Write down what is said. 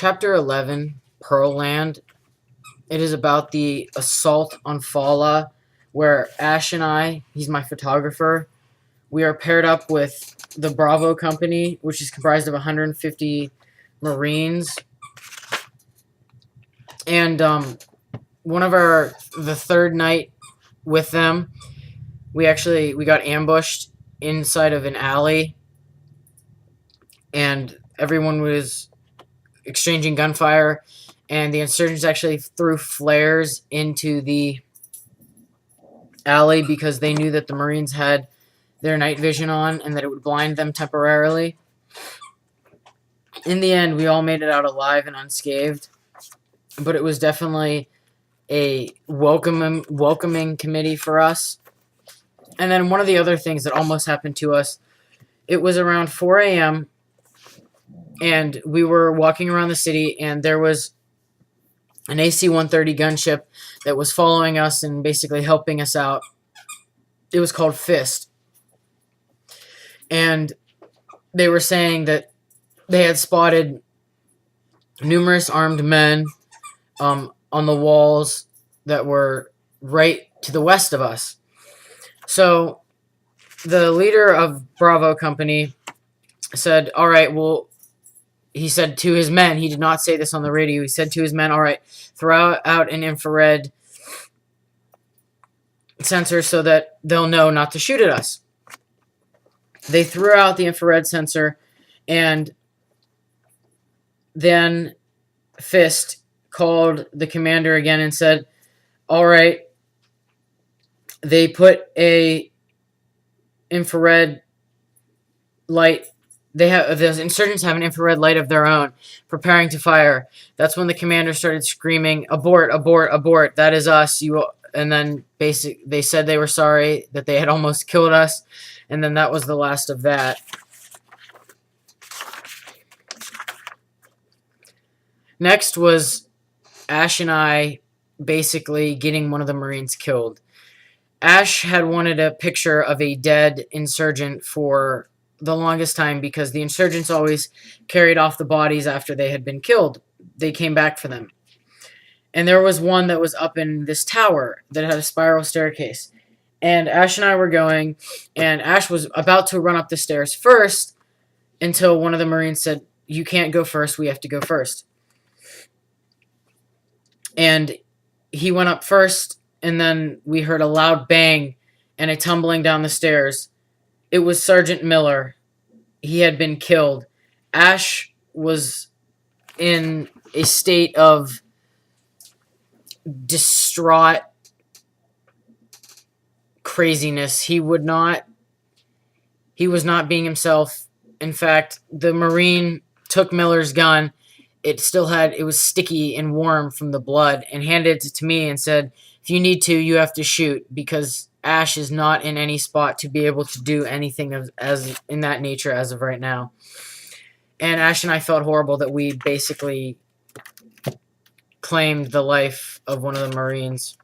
Chapter 11, Pearl-Land. It is about the assault on Fala, where Ash and I, he's my photographer, we are paired up with the Bravo Company, which is comprised of 150 Marines. And the third night with them, we got ambushed inside of an alley, and everyone was exchanging gunfire, and the insurgents actually threw flares into the alley because they knew that the Marines had their night vision on and that it would blind them temporarily. In the end, we all made it out alive and unscathed, but it was definitely a welcoming committee for us. And then one of the other things that almost happened to us, it was around 4 a.m., and we were walking around the city, and there was an AC-130 gunship that was following us and basically helping us out. It was called Fist. And they were saying that they had spotted numerous armed men on the walls that were right to the west of us. So the leader of Bravo Company said, all right, well, he said to his men, he did not say this on the radio, he said to his men, all right, throw out an infrared sensor so that they'll know not to shoot at us. They threw out the infrared sensor, and then Fist called the commander again and said, all right, they put a infrared light. The insurgents have an infrared light of their own, preparing to fire. That's when the commander started screaming, "Abort! Abort! Abort! That is us!" And then they said they were sorry that they had almost killed us, and then that was the last of that. Next was Ash and I basically getting one of the Marines killed. Ash had wanted a picture of a dead insurgent for the longest time because the insurgents always carried off the bodies after they had been killed. They came back for them. And there was one that was up in this tower that had a spiral staircase. And Ash and I were going, and Ash was about to run up the stairs first until one of the Marines said, "You can't go first, we have to go first." And he went up first, and then we heard a loud bang and a tumbling down the stairs. It was Sergeant Miller. He had been killed. Ash was in a state of distraught craziness. He was not being himself. In fact, the Marine took Miller's gun. It was sticky and warm from the blood, and handed it to me and said, "If you need to, you have to shoot," because Ash is not in any spot to be able to do anything as in that nature as of right now. And Ash and I felt horrible that we basically claimed the life of one of the Marines.